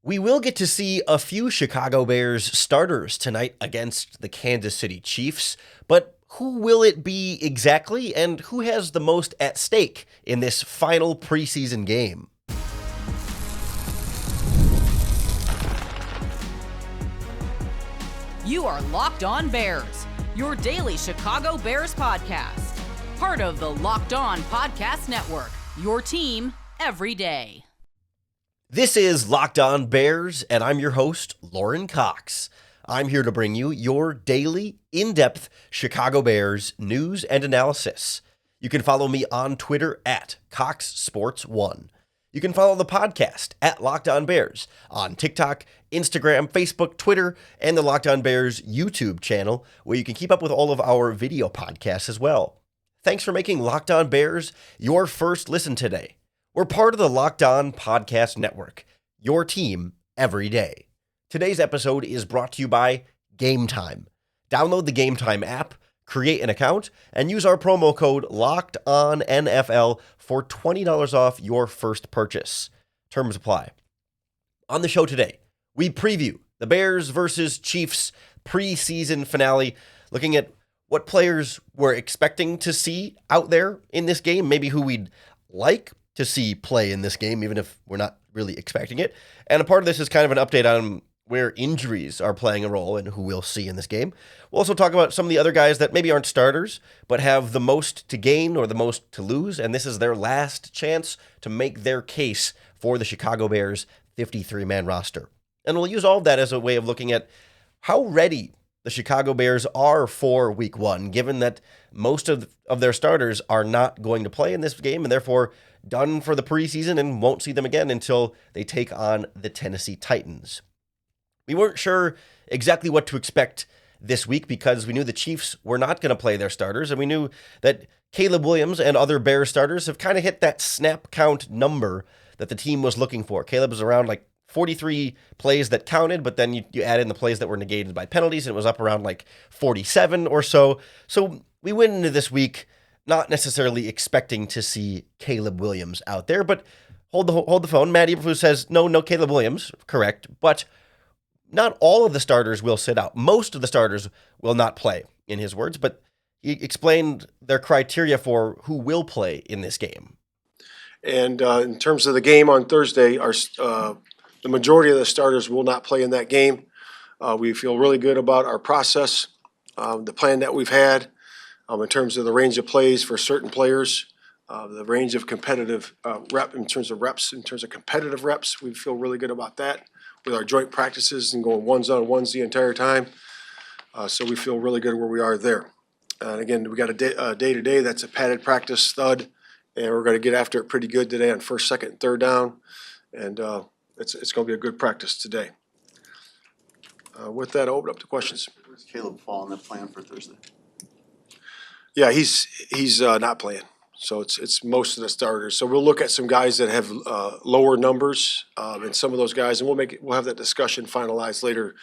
We will get to see a few Chicago Bears starters tonight against the Kansas City Chiefs, but who will it be exactly, and who has the most at stake in this final preseason game? You are Locked On Bears, your daily Chicago Bears podcast. Part of the Locked On Podcast Network, your team every day. This is Locked On Bears, and I'm your host, Lauren Cox. I'm here to bring you your daily, in-depth Chicago Bears news and analysis. You can follow me on Twitter at CoxSports1. You can follow the podcast at Locked On Bears on TikTok, Instagram, Facebook, Twitter, and the Locked On Bears YouTube channel, where you can keep up with all of our video podcasts as well. Thanks for making Locked On Bears your first listen today. We're part of the Locked On Podcast Network, your team every day. Today's episode is brought to you by Gametime. Download the Gametime app, create an account, and use our promo code LOCKEDONNFL for $20 off your first purchase. Terms apply. On the show today, we preview the Bears versus Chiefs preseason finale, looking at what players we're expecting to see out there in this game, maybe who we'd like to see play in this game, even if we're not really expecting it. And a part of this is kind of an update on where injuries are playing a role and who we'll see in this game. We'll also talk about some of the other guys that maybe aren't starters, but have the most to gain or the most to lose, and this is their last chance to make their case for the Chicago Bears 53-man roster. And we'll use all of that as a way of looking at how ready the Chicago Bears are for Week 1, given that most of their starters are not going to play in this game, and therefore done for the preseason and won't see them again until they take on the Tennessee Titans. We weren't sure exactly what to expect this week because we knew the Chiefs were not going to play their starters, and we knew that Caleb Williams and other Bears starters have kind of hit that snap count number that the team was looking for. Caleb was around like 43 plays that counted, but then you add in the plays that were negated by penalties, and it was up around like 47 or so. So we went into this week not necessarily expecting to see Caleb Williams out there, but hold the phone. Matt Eberflus says, no Caleb Williams, correct, but not all of the starters will sit out. Most of the starters will not play, in his words, but he explained their criteria for who will play in this game. And in terms of the game on Thursday, the majority of the starters will not play in that game. We feel really good about our process, the plan that we've had in terms of the range of plays for certain players, the range of competitive in terms of competitive reps. We feel really good about that with our joint practices and going ones on ones the entire time. So we feel really good where we are there. And again, we got a day-to-day that's a padded practice stud, and we're going to get after it pretty good today on first, second, and third down. And it's going to be a good practice today. With that, I'll open up to questions. Where's Caleb fall in the plan for Thursday? Yeah, he's not playing. So it's most of the starters. So we'll look at some guys that have lower numbers, and some of those guys, and we'll have that discussion finalized later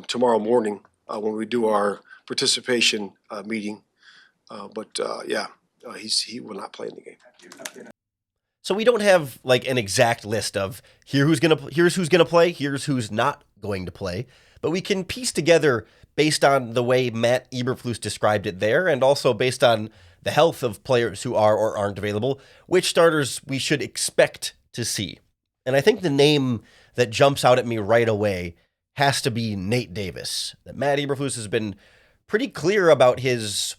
tomorrow morning when we do our participation meeting. He will not play in the game. So we don't have like an exact list of here's who's gonna play, here's who's not going to play, but we can piece together based on the way Matt Eberflus described it there, and also based on the health of players who are or aren't available, which starters we should expect to see. And I think the name that jumps out at me right away has to be Nate Davis. That Matt Eberflus has been pretty clear about his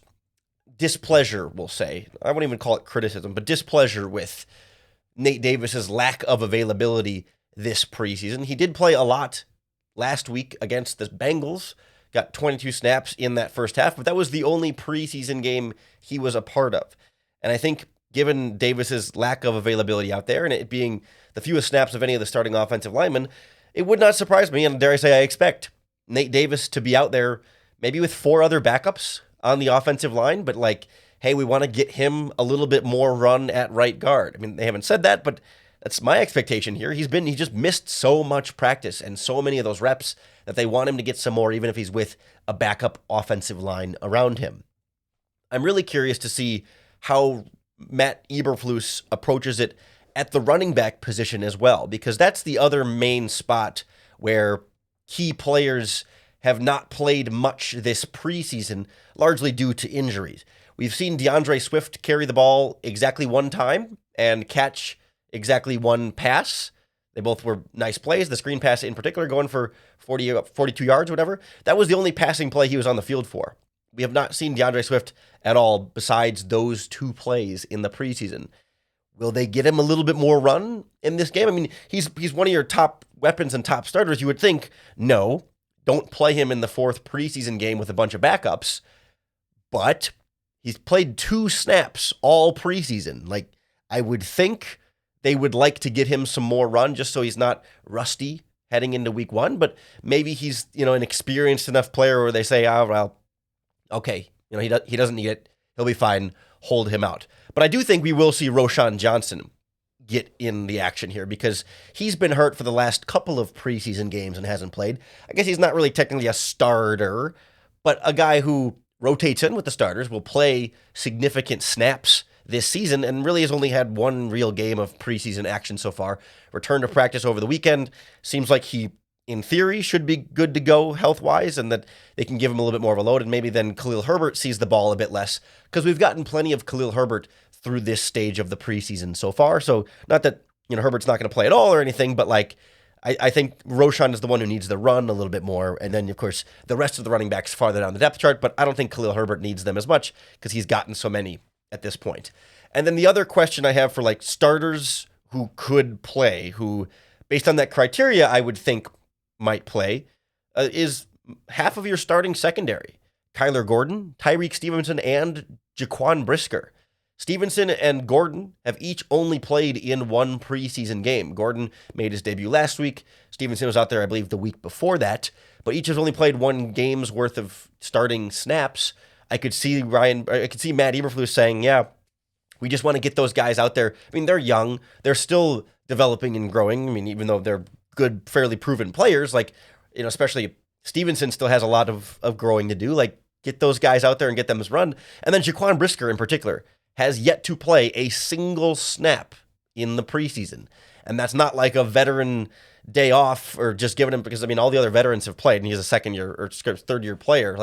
displeasure, we'll say. I won't even call it criticism, but displeasure with Nate Davis's lack of availability this preseason. He did play a lot last week against the Bengals, got 22 snaps in that first half, but that was the only preseason game he was a part of. And I think given Davis's lack of availability out there and it being the fewest snaps of any of the starting offensive linemen, it would not surprise me, and dare I say I expect Nate Davis to be out there maybe with 4 other backups on the offensive line, but like, hey, we want to get him a little bit more run at right guard. I mean, they haven't said that, but that's my expectation here. He just missed so much practice and so many of those reps that they want him to get some more, even if he's with a backup offensive line around him. I'm really curious to see how Matt Eberflus approaches it at the running back position as well, because that's the other main spot where key players have not played much this preseason, largely due to injuries. We've seen DeAndre Swift carry the ball exactly one time and catch exactly one pass. They both were nice plays. The screen pass in particular, going for 42 yards, whatever. That was the only passing play he was on the field for. We have not seen DeAndre Swift at all besides those two plays in the preseason. Will they get him a little bit more run in this game? I mean, he's one of your top weapons and top starters. You would think, no, don't play him in the fourth preseason game with a bunch of backups. But he's played 2 snaps all preseason. Like, I would think they would like to get him some more run just so he's not rusty heading into week 1. But maybe he's, an experienced enough player where they say, well, okay, he doesn't need it. He'll be fine. Hold him out. But I do think we will see Roschon Johnson get in the action here because he's been hurt for the last couple of preseason games and hasn't played. I guess he's not really technically a starter, but a guy who rotates in with the starters, will play significant snaps this season, and really has only had one real game of preseason action so far. Returned to practice over the weekend. Seems like he, in theory, should be good to go health-wise, and that they can give him a little bit more of a load, and maybe then Khalil Herbert sees the ball a bit less, because we've gotten plenty of Khalil Herbert through this stage of the preseason so far. So not that, Herbert's not going to play at all or anything, but I think Roschon is the one who needs the run a little bit more, and then, of course, the rest of the running backs farther down the depth chart, but I don't think Khalil Herbert needs them as much because he's gotten so many at this point. And then the other question I have for, starters who could play, who, based on that criteria, I would think might play, is half of your starting secondary. Kyler Gordon, Tyreek Stevenson, and Jaquan Brisker. Stevenson and Gordon have each only played in one preseason game. Gordon made his debut last week. Stevenson was out there, I believe, the week before that. But each has only played one game's worth of starting snaps. I could see Matt Eberflus saying, yeah, we just want to get those guys out there. I mean, they're young. They're still developing and growing. I mean, even though they're good, fairly proven players, especially Stevenson still has a lot of growing to do. Get those guys out there and get them as run. And then Jaquan Brisker in particular has yet to play a single snap in the preseason. And that's not like a veteran day off or just giving him, because, all the other veterans have played, and he's a second-year or third-year player.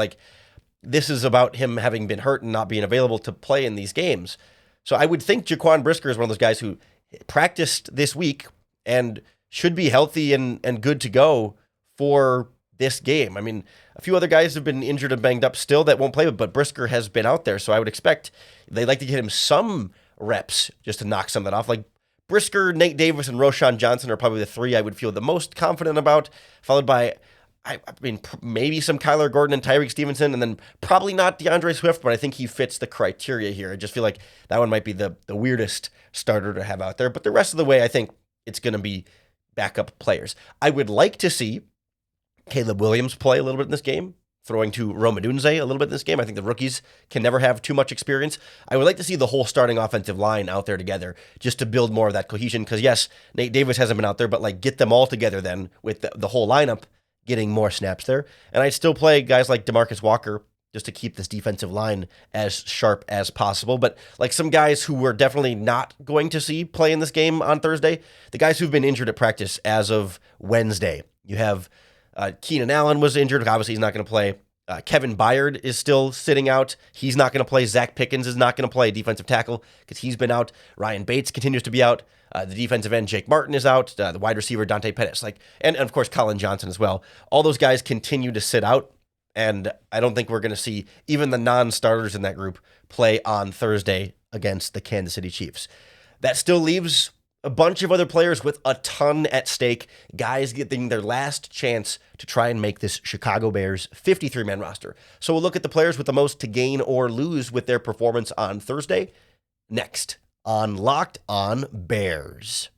This is about him having been hurt and not being available to play in these games. So I would think Jaquan Brisker is one of those guys who practiced this week and should be healthy and good to go for this game. A few other guys have been injured and banged up still that won't play, but Brisker has been out there, so I would expect they'd like to get him some reps just to knock some of that off. Brisker, Nate Davis, and Roschon Johnson are probably the three I would feel the most confident about, followed by, maybe some Kyler Gordon and Tyreek Stevenson, and then probably not DeAndre Swift, but I think he fits the criteria here. I just feel like that one might be the weirdest starter to have out there, but the rest of the way, I think it's going to be backup players. I would like to see Caleb Williams play a little bit in this game, throwing to Rome Odunze a little bit in this game. I think the rookies can never have too much experience. I would like to see the whole starting offensive line out there together just to build more of that cohesion, because yes, Nate Davis hasn't been out there, but get them all together then with the whole lineup getting more snaps there. And I'd still play guys like DeMarcus Walker just to keep this defensive line as sharp as possible. But some guys who we're definitely not going to see play in this game on Thursday, the guys who've been injured at practice as of Wednesday. You have Keenan Allen was injured. Obviously, he's not going to play. Kevin Byard is still sitting out. He's not going to play. Zach Pickens is not going to play defensive tackle because he's been out. Ryan Bates continues to be out. The defensive end, Jake Martin, is out. The wide receiver, Dante Pettis. And of course, Colin Johnson as well. All those guys continue to sit out, and I don't think we're going to see even the non-starters in that group play on Thursday against the Kansas City Chiefs. That still leaves a bunch of other players with a ton at stake, guys getting their last chance to try and make this Chicago Bears 53-man roster. So we'll look at the players with the most to gain or lose with their performance on Thursday, next on Locked On Bears.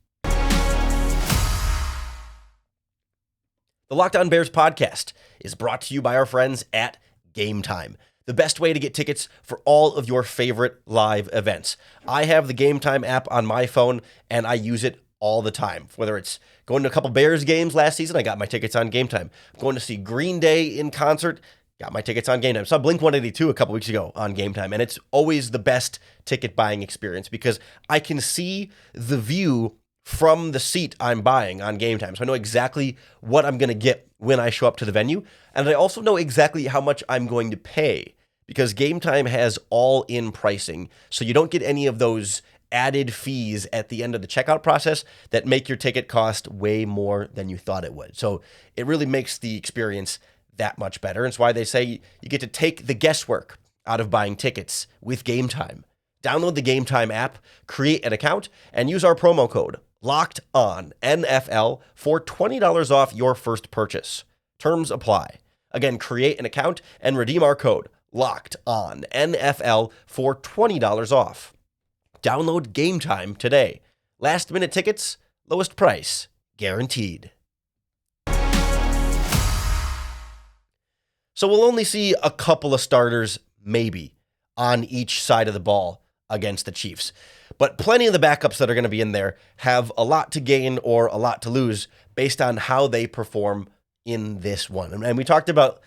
The Locked On Bears podcast is brought to you by our friends at Gametime, the best way to get tickets for all of your favorite live events. I have the Gametime app on my phone, and I use it all the time. Whether it's going to a couple Bears games last season, I got my tickets on Gametime. Going to see Green Day in concert, Got my tickets on Gametime. Saw Blink 182 a couple weeks ago on Gametime, and it's always the best ticket buying experience because I can see the view from the seat I'm buying on Gametime. So I know exactly what I'm going to get when I show up to the venue, and I also know exactly how much I'm going to pay because Gametime has all-in pricing, so you don't get any of those added fees at the end of the checkout process that make your ticket cost way more than you thought it would. So it really makes the experience that much better. And it's why they say you get to take the guesswork out of buying tickets with Gametime. Download the Gametime app, create an account, and use our promo code LOCKEDONNFL for $20 off your first purchase. Terms apply. Again, create an account and redeem our code LOCKEDONNFL for $20 off. Download Gametime today. Last minute tickets, lowest price, guaranteed. So we'll only see a couple of starters, maybe, on each side of the ball against the Chiefs. But plenty of the backups that are going to be in there have a lot to gain or a lot to lose based on how they perform in this one. And we talked about,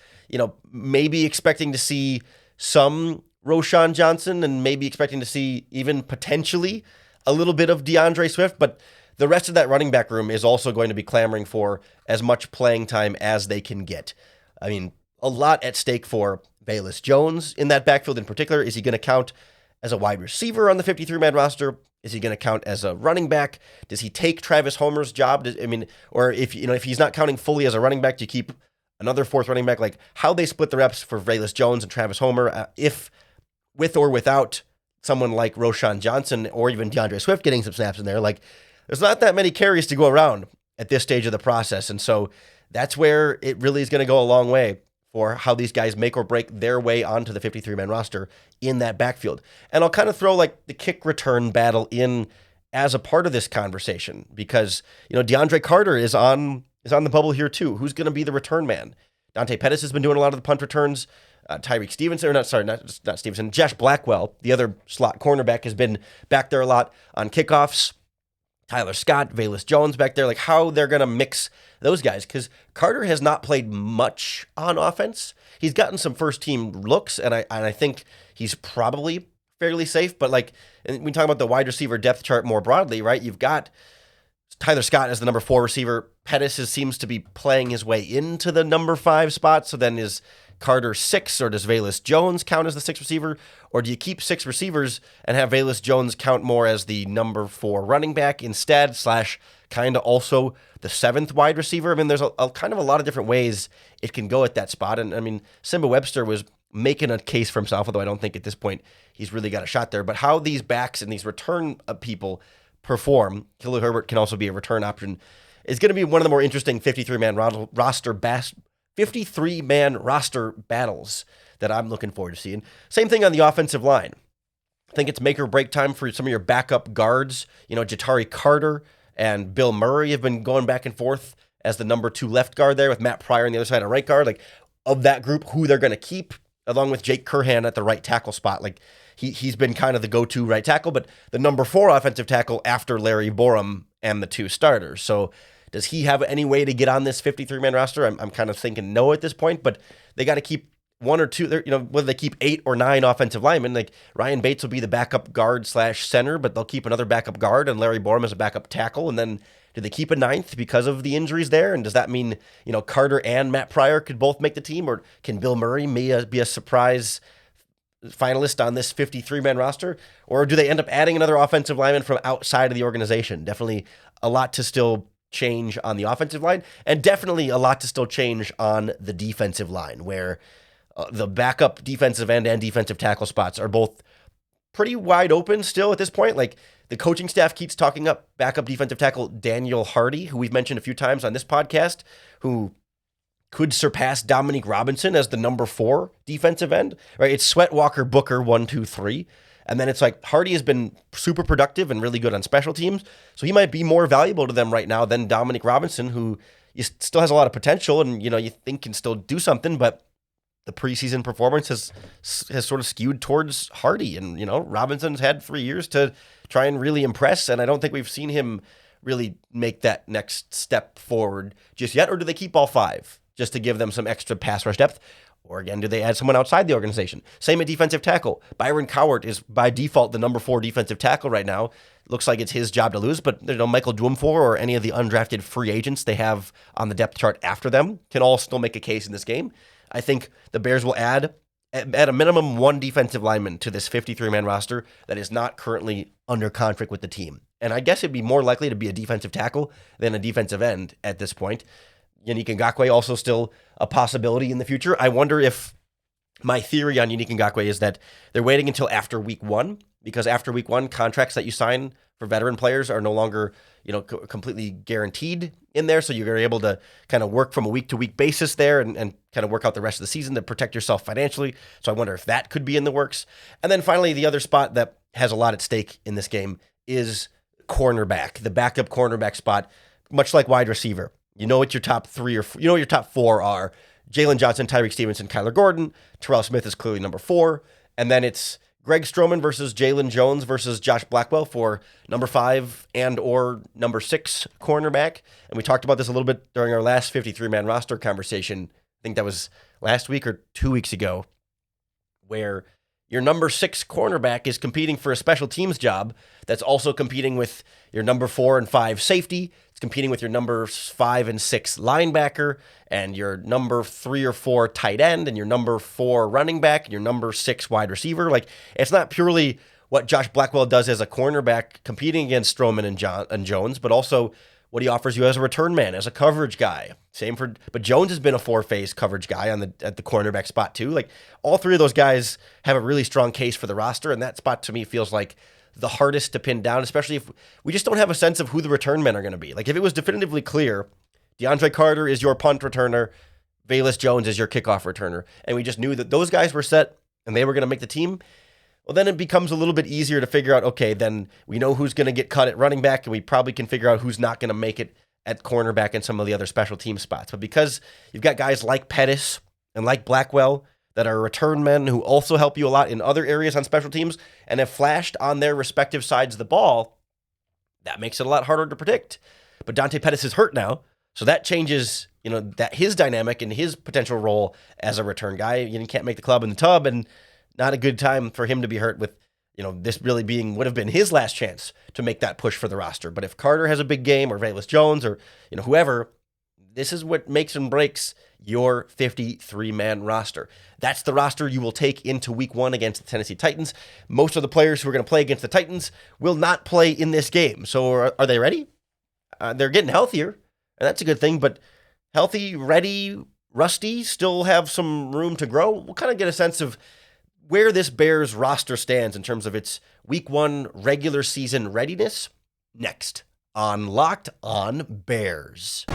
maybe expecting to see some Roschon Johnson and maybe expecting to see even potentially a little bit of DeAndre Swift, but the rest of that running back room is also going to be clamoring for as much playing time as they can get. I mean, a lot at stake for Velus Jones in that backfield in particular. Is he going to count as a wide receiver on the 53-man roster? Is he going to count as a running back? Does he take Travis Homer's job? Or if he's not counting fully as a running back, do you keep another fourth running back? Like how they split the reps for Velus Jones and Travis Homer, if with or without someone like Roschon Johnson or even DeAndre Swift getting some snaps in there, like there's not that many carries to go around at this stage of the process. And so that's where it really is going to go a long way for how these guys make or break their way onto the 53-man roster in that backfield. And I'll kind of throw like the kick return battle in as a part of this conversation because, DeAndre Carter is on the bubble here too. Who's going to be the return man? Dante Pettis has been doing a lot of the punt returns. Tyreek Stevenson, not Stevenson, Josh Blackwell, the other slot cornerback, has been back there a lot on kickoffs. Tyler Scott, Velus Jones back there, like how they're going to mix those guys because Carter has not played much on offense. He's gotten some first team looks, and I think he's probably fairly safe. But like, and we talk about the wide receiver depth chart more broadly, right? You've got Tyler Scott as the number 4 receiver. Pettis seems to be playing his way into the number 5 spot. So then is Carter 6, or does Velus Jones count as the 6th receiver? Or do you keep 6 receivers and have Velus Jones count more as the number 4 running back instead, / kind of also the 7th wide receiver? I mean, there's a kind of a lot of different ways it can go at that spot. And I mean, Simba Webster was making a case for himself, although I don't think at this point he's really got a shot there. But how these backs and these return people perform, Khalil Herbert can also be a return option, is going to be one of the more interesting 53-man roster battles that I'm looking forward to seeing. Same thing on the offensive line. I think it's make or break time for some of your backup guards. Jatari Carter and Bill Murray have been going back and forth as the number 2 left guard there with Matt Pryor on the other side of right guard. Like of that group, who they're going to keep, along with Jake Curhan at the right tackle spot. Like he's been kind of the go-to right tackle, but the number 4 offensive tackle after Larry Borum and the 2 starters. So does he have any way to get on this 53-man roster? I'm kind of thinking no at this point, but they got to keep 1 or 2, whether they keep 8 or 9 offensive linemen. Like Ryan Bates will be the backup guard / center, but they'll keep another backup guard and Larry Borum as a backup tackle. And then do they keep a 9th because of the injuries there? And does that mean, Carter and Matt Pryor could both make the team, or can Bill Murray be a surprise finalist on this 53-man roster? Or do they end up adding another offensive lineman from outside of the organization? Definitely a lot to still change on the offensive line, and definitely a lot to still change on the defensive line, where the backup defensive end and defensive tackle spots are both pretty wide open still at this point. Like the coaching staff keeps talking up backup defensive tackle Daniel Hardy, who we've mentioned a few times on this podcast, who could surpass Dominique Robinson as the number 4 defensive end, right? It's Sweat, Walker, Booker, 1, 2, 3. And then it's like Hardy has been super productive and really good on special teams. So he might be more valuable to them right now than Dominique Robinson, who still has a lot of potential and, you think can still do something, but the preseason performance has sort of skewed towards Hardy. And, Robinson's had 3 years to try and really impress. And I don't think we've seen him really make that next step forward just yet. Or do they keep all 5 just to give them some extra pass rush depth? Or again, do they add someone outside the organization? Same at defensive tackle. Byron Cowart is by default the number 4 defensive tackle right now. Looks like it's his job to lose, but Michael Dwumfor or any of the undrafted free agents they have on the depth chart after them can all still make a case in this game. I think the Bears will add, at a minimum, 1 defensive lineman to this 53-man roster that is not currently under contract with the team. And I guess it'd be more likely to be a defensive tackle than a defensive end at this point. Yannick Ngakoue also still a possibility in the future. I wonder if my theory on Yannick Ngakoue is that they're waiting until after week 1, because after week 1, contracts that you sign for veteran players are no longer, completely guaranteed in there. So you're able to kind of work from a week-to-week basis there and kind of work out the rest of the season to protect yourself financially. So I wonder if that could be in the works. And then finally, the other spot that has a lot at stake in this game is cornerback, the backup cornerback spot, much like wide receiver. You know what your top 3 or what your top 4 are. Jalen Johnson, Tyreek Stevenson, Kyler Gordon. Terrell Smith is clearly number 4. And then it's Greg Stroman versus Jalen Jones versus Josh Blackwell for number 5 and or number 6 cornerback. And we talked about this a little bit during our last 53-man roster conversation. I think that was last week or 2 weeks ago, where your number 6 cornerback is competing for a special teams job that's also competing with your number 4 and 5 safety. It's competing with your number 5 and 6 linebacker and your number 3 or 4 tight end and your number 4 running back and your number 6 wide receiver. Like, it's not purely what Josh Blackwell does as a cornerback competing against Stroman and Jones, but also what he offers you as a return man, as a coverage guy. But Jones has been a 4-phase coverage guy at the cornerback spot too. Like, all 3 of those guys have a really strong case for the roster, and that spot to me feels like the hardest to pin down, especially if we just don't have a sense of who the return men are going to be. Like, if it was definitively clear, DeAndre Carter is your punt returner, Velus Jones is your kickoff returner, and we just knew that those guys were set and they were going to make the team, well, then it becomes a little bit easier to figure out, okay, then we know who's going to get cut at running back, and we probably can figure out who's not going to make it at cornerback and some of the other special team spots. But because you've got guys like Pettis and like Blackwell that are return men who also help you a lot in other areas on special teams and have flashed on their respective sides of the ball, that makes it a lot harder to predict. But Dante Pettis is hurt now, so that changes, that his dynamic and his potential role as a return guy. You can't make the club in the tub, and not a good time for him to be hurt with, this really would have been his last chance to make that push for the roster. But if Carter has a big game or Velus Jones or, whoever, this is what makes and breaks your 53-man roster. That's the roster you will take into week 1 against the Tennessee Titans. Most of the players who are going to play against the Titans will not play in this game. So are they ready? They're getting healthier, and that's a good thing. But healthy, ready, rusty, still have some room to grow. We'll kind of get a sense of where this Bears roster stands in terms of its week 1 regular season readiness next on Locked On Bears.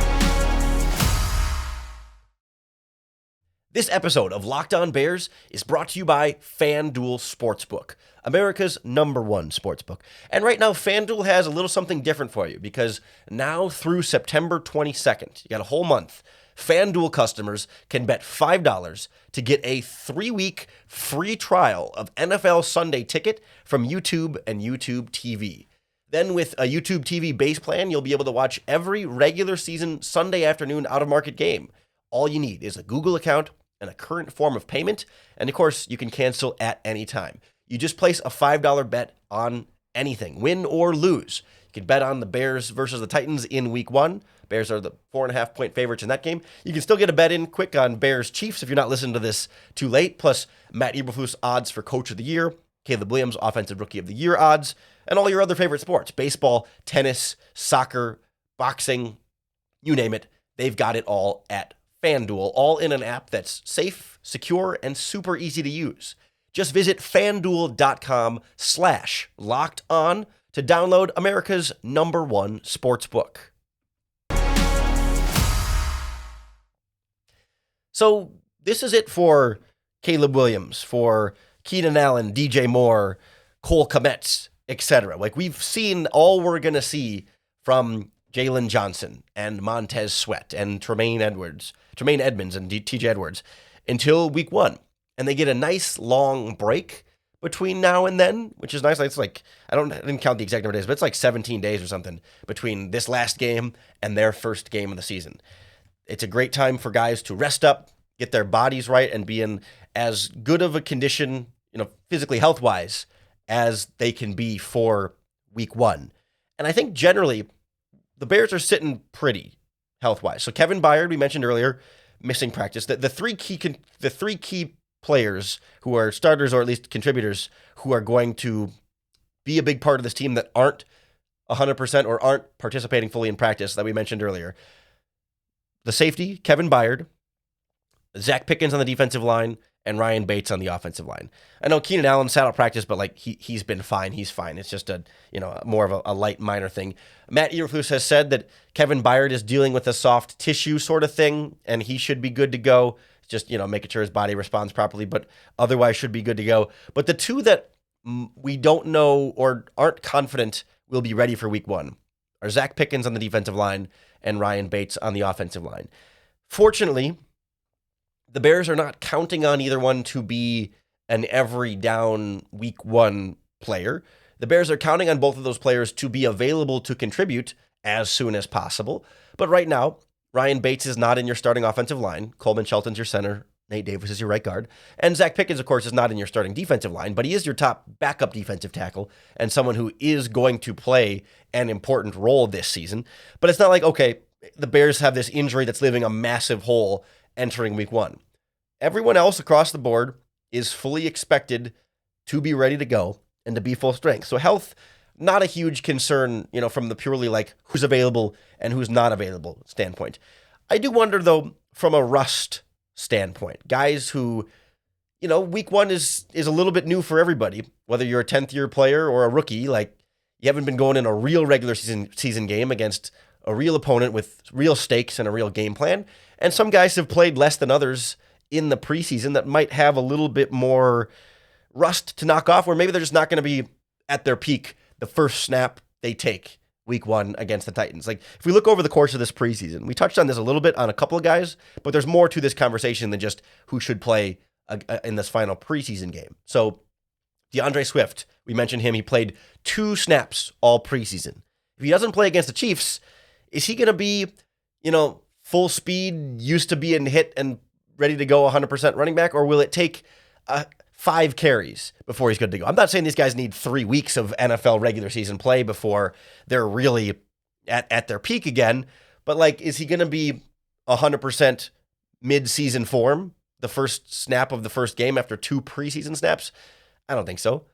This episode of Locked On Bears is brought to you by FanDuel Sportsbook, America's #1 sportsbook. And right now, FanDuel has a little something different for you, because now through September 22nd, you got a whole month, FanDuel customers can bet $5 to get a 3-week free trial of NFL Sunday Ticket from YouTube and YouTube TV. Then with a YouTube TV base plan, you'll be able to watch every regular season Sunday afternoon out-of-market game. All you need is a Google account and a current form of payment, and of course, you can cancel at any time. You just place a $5 bet on anything, win or lose. You can bet on the Bears versus the Titans in week 1. Bears are the 4.5-point favorites in that game. You can still get a bet in quick on Bears Chiefs if you're not listening to this too late, plus Matt Eberflus odds for Coach of the Year, Caleb Williams Offensive Rookie of the Year odds, and all your other favorite sports, baseball, tennis, soccer, boxing, you name it. They've got it all at FanDuel, all in an app that's safe, secure, and super easy to use. Just visit FanDuel.com/lockedon to download America's #1 sportsbook. So this is it for Caleb Williams, for Keenan Allen, DJ Moore, Cole Kmet, etc. Like, we've seen all we're going to see from Jalen Johnson and Montez Sweat and Tremaine Edmonds and TJ Edwards until week 1. And they get a nice long break between now and then, which is nice. It's like, I didn't count the exact number of days, but it's like 17 days or something between this last game and their first game of the season. It's a great time for guys to rest up, get their bodies right, and be in as good of a condition, physically health-wise, as they can be for week one. And I think generally the Bears are sitting pretty health-wise. So Kevin Byard, we mentioned earlier, missing practice. The three key players who are starters or at least contributors who are going to be a big part of this team that aren't 100% or aren't participating fully in practice that we mentioned earlier. The safety, Kevin Byard, Zach Pickens on the defensive line, and Ryan Bates on the offensive line. I know Keenan Allen sat out practice, but he's been fine. He's fine. It's just more of a light minor thing. Matt Eberflus has said that Kevin Byard is dealing with a soft tissue sort of thing, and he should be good to go. Just making sure his body responds properly, but otherwise should be good to go. But the two that we don't know or aren't confident will be ready for week one are Zach Pickens on the defensive line and Ryan Bates on the offensive line. Fortunately, the Bears are not counting on either one to be an every down week one player. The Bears are counting on both of those players to be available to contribute as soon as possible. But right now, Ryan Bates is not in your starting offensive line. Coleman Shelton's your center. Nate Davis is your right guard. And Zach Pickens, of course, is not in your starting defensive line, but he is your top backup defensive tackle and someone who is going to play an important role this season. But it's not like, okay, the Bears have this injury that's leaving a massive hole entering week one. Everyone else across the board is fully expected to be ready to go and to be full strength. So health, not a huge concern, from the purely who's available and who's not available standpoint. I do wonder, though, from a rust standpoint, guys who, week one is a little bit new for everybody, whether you're a 10th year player or a rookie, you haven't been going in a real regular season game against a real opponent with real stakes and a real game plan. And some guys have played less than others in the preseason that might have a little bit more rust to knock off, where maybe they're just not going to be at their peak the first snap they take week one against the Titans. If we look over the course of this preseason, we touched on this a little bit on a couple of guys, but there's more to this conversation than just who should play in this final preseason game. So DeAndre Swift, we mentioned him. He played 2 snaps all preseason. If he doesn't play against the Chiefs, is he going to be, full speed, used to being hit and ready to go 100% running back, or will it take 5 carries before he's good to go? I'm not saying these guys need 3 weeks of NFL regular season play before they're really at their peak again, but is he going to be 100% mid-season form the first snap of the first game after 2 preseason snaps? I don't think so.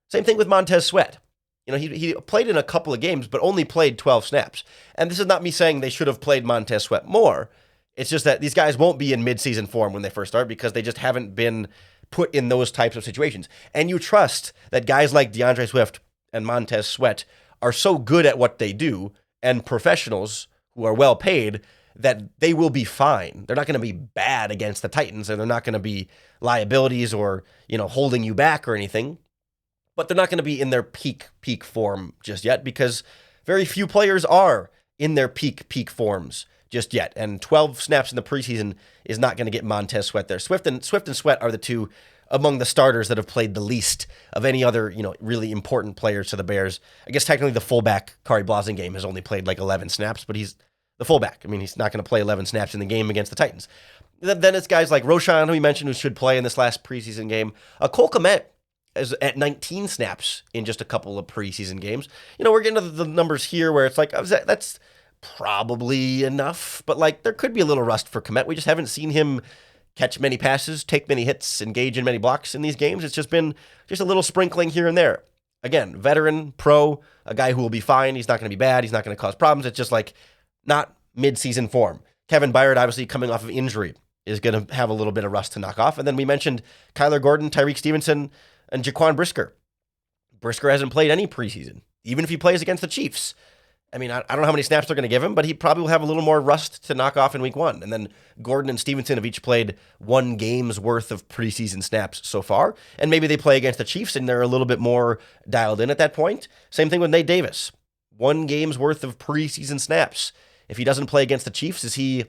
Same thing with Montez Sweat. He played in a couple of games, but only played 12 snaps. And this is not me saying they should have played Montez Sweat more. It's just that these guys won't be in mid-season form when they first start because they just haven't been put in those types of situations. And you trust that guys like DeAndre Swift and Montez Sweat are so good at what they do and professionals who are well paid that they will be fine. They're not going to be bad against the Titans, and they're not going to be liabilities or, holding you back or anything. But they're not going to be in their peak form just yet because very few players are in their peak forms just yet. And 12 snaps in the preseason is not going to get Montez Sweat there. Swift and Sweat are the two among the starters that have played the least of any other, really important players to the Bears. I guess technically the fullback, Kari Blasingame, has only played 11 snaps, but he's the fullback. I mean, he's not going to play 11 snaps in the game against the Titans. Then it's guys like Roschon, who we mentioned, who should play in this last preseason game. Cole Kmet is at 19 snaps in just a couple of preseason games. We're getting to the numbers here where it's that's probably enough, but there could be a little rust for Kmet. We just haven't seen him catch many passes, take many hits, engage in many blocks in these games. It's just been just a little sprinkling here and there. Again, veteran, pro, a guy who will be fine. He's not going to be bad. He's not going to cause problems. It's just not mid-season form. Kevin Byard, obviously coming off of injury, is going to have a little bit of rust to knock off. And then we mentioned Kyler Gordon, Tyreek Stevenson, and Jaquan Brisker. Brisker hasn't played any preseason, even if he plays against the Chiefs. I mean, I don't know how many snaps they're going to give him, but he probably will have a little more rust to knock off in week one. And then Gordon and Stevenson have each played 1 game's worth of preseason snaps so far. And maybe they play against the Chiefs and they're a little bit more dialed in at that point. Same thing with Nate Davis. 1 game's worth of preseason snaps. If he doesn't play against the Chiefs, is he,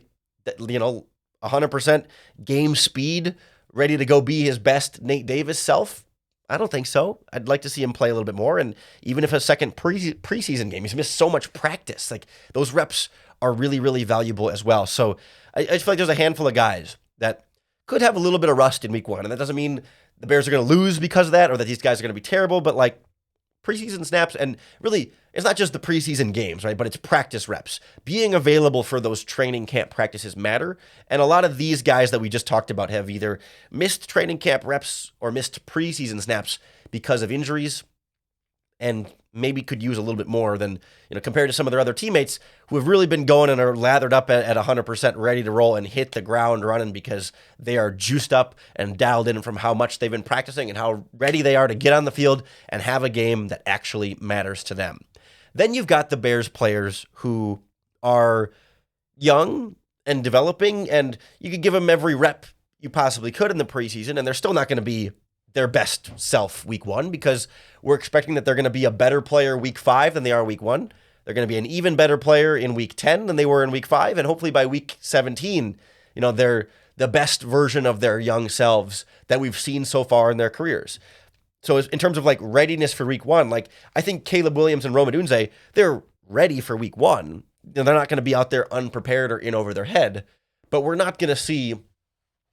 100% game speed, ready to go be his best Nate Davis self? I don't think so. I'd like to see him play a little bit more. And even if a second preseason game, he's missed so much practice. Those reps are really, really valuable as well. So I just feel like there's a handful of guys that could have a little bit of rust in week one. And that doesn't mean the Bears are going to lose because of that or that these guys are going to be terrible, but like preseason snaps, and really, it's not just the preseason games, right? But it's practice reps. Being available for those training camp practices matter. And a lot of these guys that we just talked about have either missed training camp reps or missed preseason snaps because of injuries, and maybe could use a little bit more than, compared to some of their other teammates who have really been going and are lathered up at 100% ready to roll and hit the ground running because they are juiced up and dialed in from how much they've been practicing and how ready they are to get on the field and have a game that actually matters to them. Then you've got the Bears players who are young and developing, and you could give them every rep you possibly could in the preseason, and they're still not going to be their best self week one because we're expecting that they're going to be a better player week 5 than they are week 1. They're going to be an even better player in week 10 than they were in week 5. And hopefully by week 17, they're the best version of their young selves that we've seen so far in their careers. So in terms of like readiness for week 1, like I think Caleb Williams and Rome Odunze, they're ready for week 1. They're not going to be out there unprepared or in over their head, but we're not going to see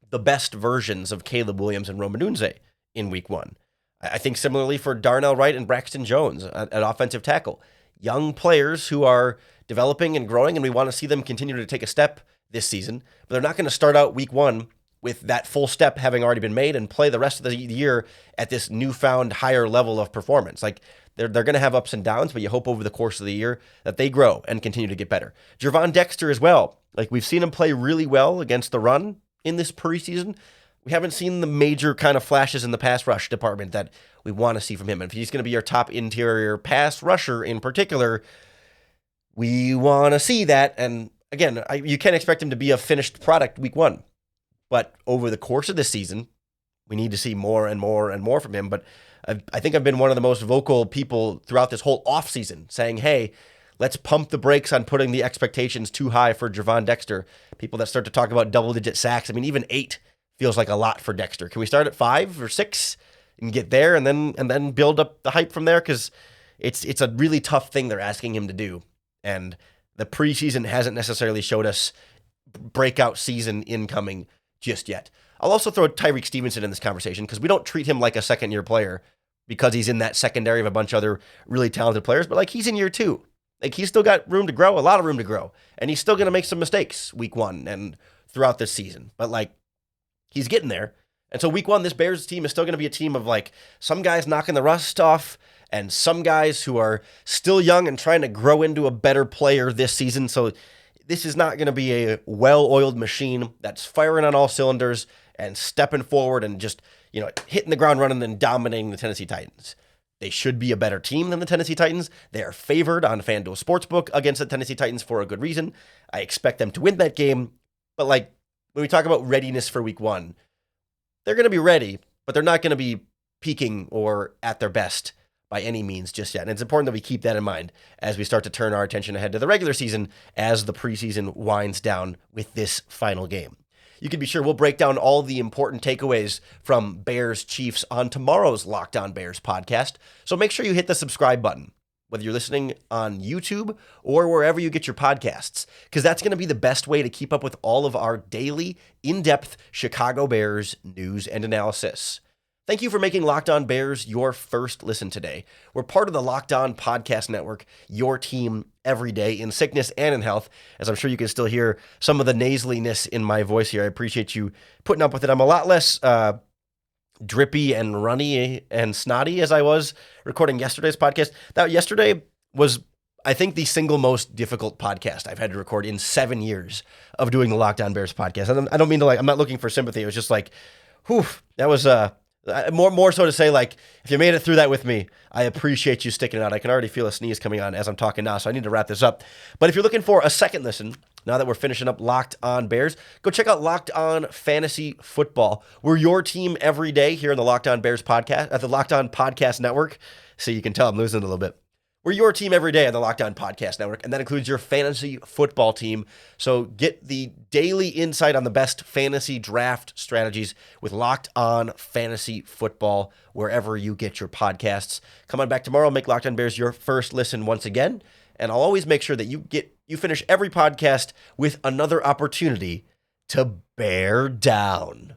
the best versions of Caleb Williams and Rome Odunze in week 1. I think similarly for Darnell Wright and Braxton Jones at offensive tackle. Young players who are developing and growing, and we want to see them continue to take a step this season, but they're not going to start out week 1 with that full step having already been made and play the rest of the year at this newfound higher level of performance. Like they're going to have ups and downs, but you hope over the course of the year that they grow and continue to get better. Gervon Dexter as well. Like we've seen him play really well against the run in this preseason. We haven't seen the major kind of flashes in the pass rush department that we want to see from him. And if he's going to be our top interior pass rusher in particular, we want to see that. And again, you can't expect him to be a finished product week 1. But over the course of this season, we need to see more and more and more from him. But I think I've been one of the most vocal people throughout this whole offseason saying, hey, let's pump the brakes on putting the expectations too high for Gervon Dexter. People that start to talk about double-digit sacks. I mean, even 8 feels like a lot for Dexter. Can we start at 5 or 6 and get there and then build up the hype from there? Because it's a really tough thing they're asking him to do. And the preseason hasn't necessarily showed us breakout season incoming just yet. I'll also throw Tyreek Stevenson in this conversation because we don't treat him like a second-year player because he's in that secondary of a bunch of other really talented players, but like he's in year 2. Like he's still got room to grow, a lot of room to grow. And he's still going to make some mistakes week 1 and throughout this season. But like, he's getting there. And so week 1, this Bears team is still going to be a team of like some guys knocking the rust off and some guys who are still young and trying to grow into a better player this season. So this is not going to be a well-oiled machine that's firing on all cylinders and stepping forward and just, hitting the ground running and dominating the Tennessee Titans. They should be a better team than the Tennessee Titans. They are favored on FanDuel Sportsbook against the Tennessee Titans for a good reason. I expect them to win that game. But like, when we talk about readiness for week 1, they're going to be ready, but they're not going to be peaking or at their best by any means just yet. And it's important that we keep that in mind as we start to turn our attention ahead to the regular season as the preseason winds down with this final game. You can be sure we'll break down all the important takeaways from Bears Chiefs on tomorrow's Locked On Bears podcast. So make sure you hit the subscribe button, whether you're listening on YouTube or wherever you get your podcasts, because that's going to be the best way to keep up with all of our daily, in-depth Chicago Bears news and analysis. Thank you for making Locked On Bears your first listen today. We're part of the Locked On Podcast Network, your team every day in sickness and in health, as I'm sure you can still hear some of the nasaliness in my voice here. I appreciate you putting up with it. I'm a lot less drippy and runny and snotty as I was recording yesterday's podcast. That yesterday was, I think, the single most difficult podcast I've had to record in 7 years of doing the Locked On Bears podcast. And I don't mean to I'm not looking for sympathy. It was just like, whew, that was more so to say, like, if you made it through that with me, I appreciate you sticking it out. I can already feel a sneeze coming on as I'm talking now, so I need to wrap this up. But if you're looking for a second listen, now that we're finishing up Locked On Bears, go check out Locked On Fantasy Football. We're your team every day here in the Locked On Bears podcast, at the Locked On Podcast Network. So you can tell I'm losing it a little bit. We're your team every day on the Locked On Podcast Network, and that includes your fantasy football team. So get the daily insight on the best fantasy draft strategies with Locked On Fantasy Football wherever you get your podcasts. Come on back tomorrow, make Locked On Bears your first listen once again, and I'll always make sure that you finish every podcast with another opportunity to bear down.